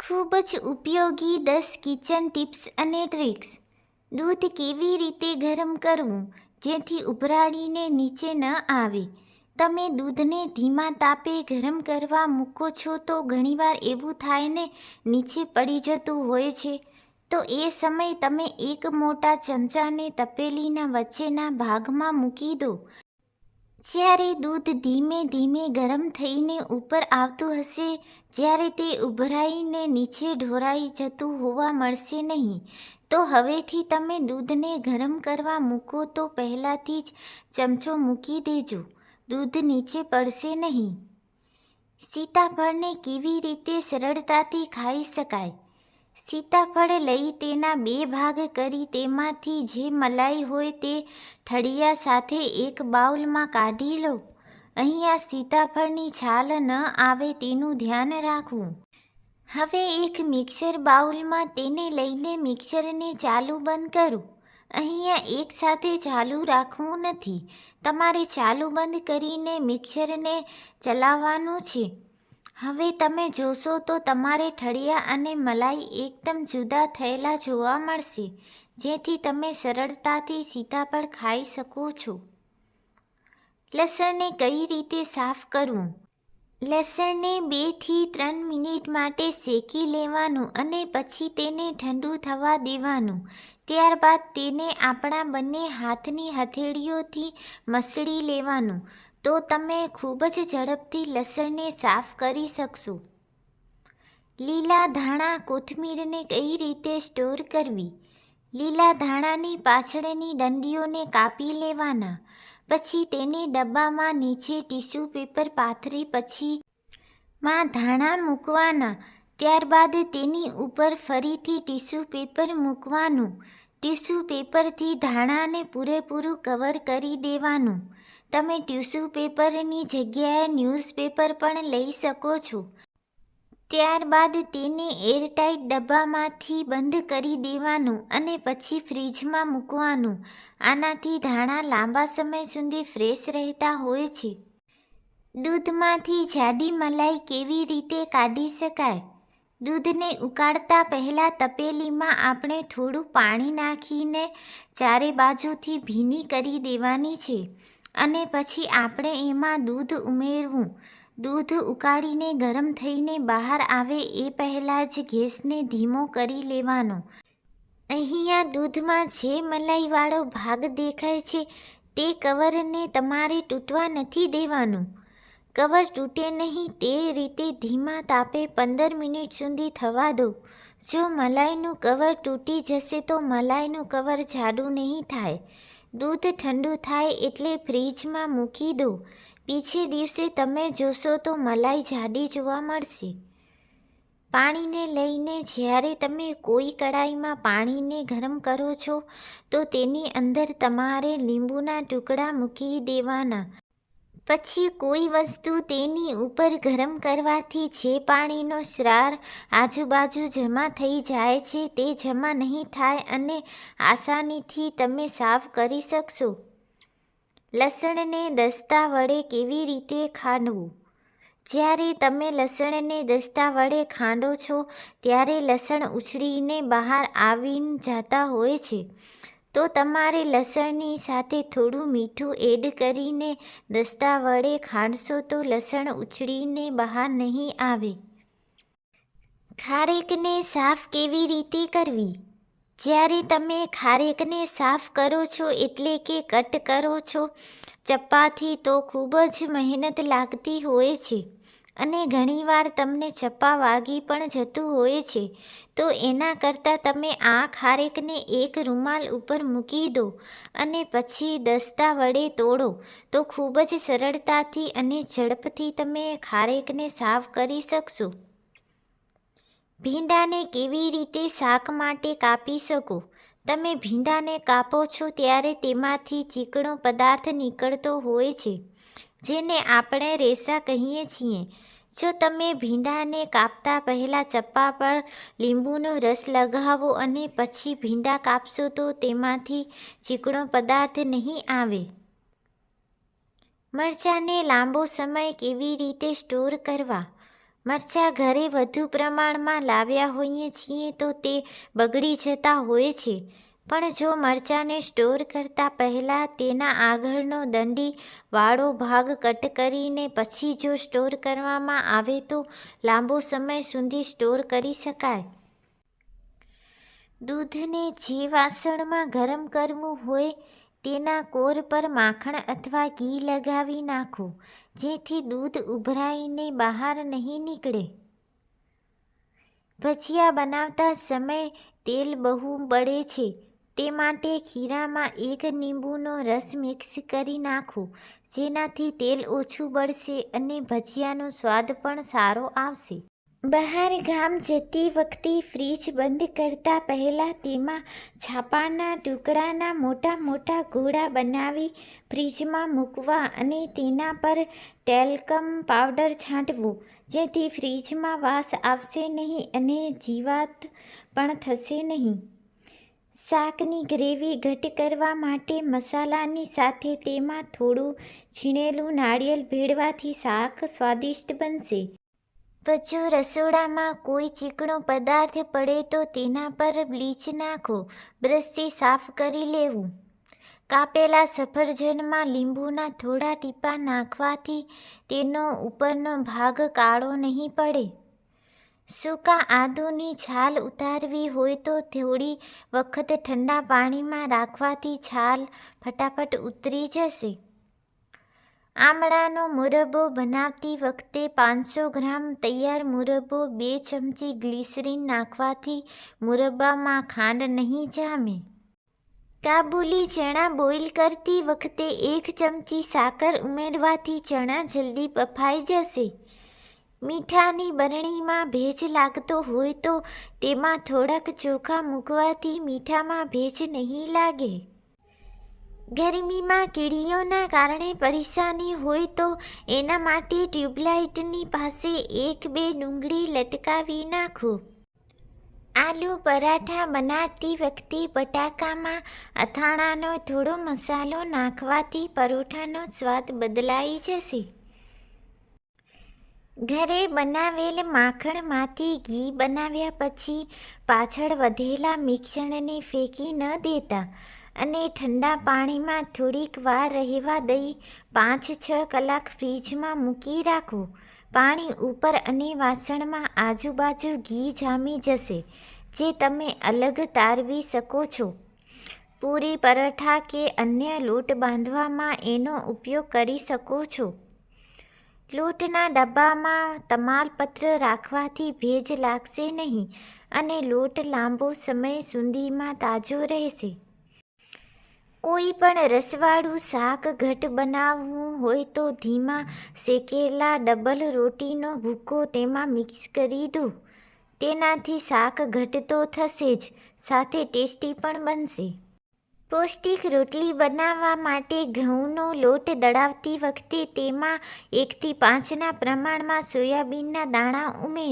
ખૂબ જ ઉપયોગી 10 કિચન ટિપ્સ અને ટ્રિક્સ. દૂધ કેવી રીતે ગરમ કરવું જેથી ઉભરાડીને નીચે ન આવે. તમે દૂધને ધીમા તાપે ગરમ કરવા મૂકો છો તો ઘણીવાર એવું થાય ને નીચે પડી જતું હોય છે. તો એ સમયે તમે એક મોટા ચમચાને તપેલીના વચ્ચેના ભાગમાં મૂકી દો. જ્યારે દૂધ ધીમે ધીમે ગરમ થઈને ઉપર આવતું હશે, જ્યારે તે ઉભરાઈને નીચે ઢોળાઈ જતું હોવા મળશે નહીં, તો હવેથી તમે દૂધને ગરમ કરવા મૂકો તો પહેલાંથી જ ચમચો મૂકી દેજો. દૂધ નીચે પડશે નહીં. સીતાફળને કેવી રીતે સરળતાથી ખાઈ શકાય? સીતાફળ લઈ તેના 2 ભાગ કરી તેમાંથી જે મલાઈ હોય તે ઠળિયા સાથે એક બાઉલમાં કાઢી લો. અહીંયા સીતાફળની છાલ ન આવે તેનું ધ્યાન રાખવું. હવે એક મિક્સર બાઉલમાં તેને લઈને મિક્સરને ચાલુ બંધ કરો. અહીંયા એકસાથે ચાલુ રાખવું નથી, તમારે ચાલુ બંધ કરીને મિક્સરને ચલાવવાનું છે. હવે તમે જોશો તો તમારે ઠળિયા અને મલાઈ એકદમ જુદા થયેલા જોવા મળશે, જેથી તમે સરળતાથી સીતાફળ ખાઈ શકો છો. લસણને કઈ રીતે સાફ કરવું? લસણને 2 થી 3 મિનિટ માટે શેકી લેવાનું અને પછી તેને ઠંડુ થવા દેવાનું. ત્યારબાદ તેને આપણા બંને હાથની હથેળીઓથી મસળી લેવાનું. તો તમે ખૂબ જ ઝડપથી લસણને સાફ કરી શકશો. લીલા ધાણા કોથમીરને કઈ રીતે સ્ટોર કરવી? લીલા ધાણાની પાછળની ડંડીઓને કાપી લેવાના. પછી તેને ડબ્બામાં નીચે ટીશ્યુ પેપર પાથરી પછી માં ધાણા મૂકવાના. ત્યારબાદ તેની ઉપર ફરીથી ટીશ્યુ પેપર મૂકવાનું. ટીશ્યુ પેપરથી ધાણાને પૂરેપૂરું કવર કરી દેવાનું. તમે ટીશ્યુ પેપરની જગ્યાએ ન્યૂઝપેપર પણ લઈ શકો છો. ત્યારબાદ તેને એરટાઇટ ડબ્બામાંથી બંધ કરી દેવાનું અને પછી ફ્રીજમાં મૂકવાનું. આનાથી ધાણા લાંબા સમય સુધી ફ્રેશ રહેતા હોય છે. દૂધમાંથી જાડી મલાઈ કેવી રીતે કાઢી શકાય? દૂધને ઉકાળતા પહેલાં તપેલીમાં આપણે થોડું પાણી નાખીને ચારે બાજુથી ભીની કરી દેવાની છે અને પછી આપણે એમાં દૂધ ઉમેરવું. દૂધ ઉકાળીને ગરમ થઈને બહાર આવે એ પહેલાં જ ગેસને ધીમો કરી લેવાનો. અહીંયા દૂધમાં જે મલાઈવાળો ભાગ દેખાય છે તે કવરને તમારે તૂટવા નથી દેવાનું. કવર તૂટે નહીં તે રીતે ધીમા તાપે 15 મિનિટ સુધી થવા દો. જો મલાઈનું કવર તૂટી જશે તો મલાઈનું કવર જાડું નહીં થાય. દૂધ ઠંડુ થાય એટલે ફ્રીજમાં મૂકી દો. બીજે દિવસે તમે જોશો તો મલાઈ જાડી જોવા મળશે. પાણીને લઈને જ્યારે તમે કોઈ કડાઈમાં પાણીને ગરમ કરો છો તો તેની અંદર તમારે લીંબુના ટુકડા મૂકી દેવાના. પછી કોઈ વસ્તુ તેની ઉપર ગરમ કરવાથી જે પાણીનો સ્રાર આજુબાજુ જમા થઈ જાય છે તે જમા નહીં થાય અને આસાનીથી તમે સાફ કરી શકશો. લસણને દસ્તા વડે કેવી રીતે ખાંડવું? જ્યારે તમે લસણને દસ્તા વડે ખાંડો છો ત્યારે લસણ ઉછળીને બહાર આવી જતા હોય છે. તો તમારે લસણની સાથે થોડું મીઠું એડ કરીને દસ્તા વડે ખાંડશો તો લસણ ઉછળીને બહાર નહીં આવે. ખારેકને સાફ કેવી રીતે કરવી? જ્યારે તમે ખારેકને સાફ કરો છો એટલે કે કટ કરો છો ચપ્પાથી તો ખૂબ જ મહેનત લાગતી હોય છે અને ઘણીવાર તમને ચપ્પા વાગી પણ જતું હોય છે. તો એના કરતાં તમે આ ખારેકને એક રૂમાલ ઉપર મૂકી દો અને પછી દસ્તા વડે તોડો તો ખૂબ જ સરળતાથી અને ઝડપથી તમે ખારેકને સાફ કરી શકશો. ભીંડાને કેવી રીતે શાક માટે કાપી શકો? તમે ભીંડાને કાપો છો ત્યારે તેમાંથી ચીકણો પદાર્થ નીકળતો હોય છે જેને આપણે રેસા કહીએ છીએ. જો તમે ભીંડાને કાપતા પહેલાં ચપ્પા પર લીંબુનો રસ લગાવો અને પછી ભીંડા કાપશો તો તેમાંથી ચીકણો પદાર્થ નહીં આવે. મરચાંને લાંબો સમય કેવી રીતે સ્ટોર કરવા? મરચાં ઘરે વધુ પ્રમાણમાં લાવ્યા હોઈએ છીએ તો તે બગડી જતા હોય છે. પણ જો મરચાંને સ્ટોર કરતાં પહેલાં તેના આગળનો દંડી વાળો ભાગ કટ કરીને પછી જો સ્ટોર કરવામાં આવે તો લાંબો સમય સુધી સ્ટોર કરી શકાય. દૂધને જે વાસણમાં ગરમ કરવું હોય તેના કોર પર માખણ અથવા ઘી લગાવી નાખો, જેથી દૂધ ઉભરાઈને બહાર નહીં નીકળે. ભજીયા બનાવતા સમયે તેલ બહુ બળે છે, તે માટે ખીરામાં 1 લીંબુનો રસ મિક્સ કરી નાખો, જેનાથી તેલ ઓછું બળશે અને ભજીયાનો સ્વાદ પણ સારો આવશે. બહાર ગામ જતી વખતે ફ્રીજ બંધ કરતા પહેલાં તેમાં છાપાના ટુકડાના મોટા મોટા ગોળા બનાવી ફ્રીજમાં મૂકવા અને તેના પર ટેલ્કમ પાવડર છાંટવો, જેથી ફ્રીજમાં વાસ આવશે નહીં અને જીવાત પણ થશે નહીં. શાકની ગ્રેવી ઘટ કરવા માટે મસાલાની સાથે તેમાં થોડું છીણેલું નાળિયેર ભેળવવાથી શાક સ્વાદિષ્ટ બનશે. જો રસોડામાં કોઈ ચીકણો પદાર્થ પડે તો તેના પર બ્લીચ નાખો, બ્રશથી સાફ કરી લેવું. કાપેલા સફરજનમાં લીંબુના થોડા ટીપાં નાખવાથી તેનો ઉપરનો ભાગ કાળો નહીં પડે. સૂકા આદુની છાલ ઉતારવી હોય તો થોડી વખત ઠંડા પાણીમાં રાખવાથી છાલ ફટાફટ ઉતરી જશે. આમળાનો મુરબ્બો બનાવતી વખતે 500 ગ્રામ તૈયાર મુરબ્બો 2 ચમચી ગ્લિસરીન નાખવાથી મુરબ્બામાં ખાંડ નહીં જામે. કાબુલી ચણા બોઇલ કરતી વખતે 1 ચમચી સાકર ઉમેરવાથી ચણા જલ્દી બફાઈ જશે. મીઠાની બરણીમાં ભેજ લાગતો હોય તો તેમાં થોડાક ચોખા મૂકવાથી મીઠામાં ભેજ નહીં લાગે. ગરમીમાં કીડીઓના કારણે પરેશાની હોય તો એના માટે ટ્યુબલાઇટની પાસે 1-2 ડુંગળી લટકાવી નાખો. આલુ પરાઠા બનાવતી વખતે બટાકામાં અથાણાંનો થોડો મસાલો નાખવાથી પરોઠાનો સ્વાદ બદલાઈ જશે. ઘરે બનાવેલ માખણમાંથી ઘી બનાવ્યા પછી પાછળ વધેલા મિશ્રણને ફેંકી ન દેતા અને ઠંડા પાણીમાં થોડીક વાર રહેવા દઈ 5-6 કલાક ફ્રીજમાં મૂકી રાખો. પાણી ઉપર અને વાસણમાં આજુબાજુ ઘી જામી જશે, જે તમે અલગ તારવી શકો છો. પૂરી, પરાઠા કે અન્ય લોટ બાંધવામાં એનો ઉપયોગ કરી શકો છો. લોટના ડબ્બામાં તમાલપત્ર રાખવાથી ભેજ લાગશે નહીં અને લોટ લાંબો સમય સુધીમાં તાજો રહેશે. કોઈ પણ રસવાળું શાક ઘટ બનાવવું હોય તો ધીમા શેકેલા ડબલ રોટીનો ભૂકો તેમાં મિક્સ કરી દો. તેનાથી શાક ઘટ તો થશે જ, સાથે ટેસ્ટી પણ બનશે. પૌષ્ટિક રોટલી બનાવવા માટે ઘઉંનો લોટ દળાવતી વખતે તેમાં 1 થી 5ના પ્રમાણમાં સોયાબીનના દાણા ઉમેરો.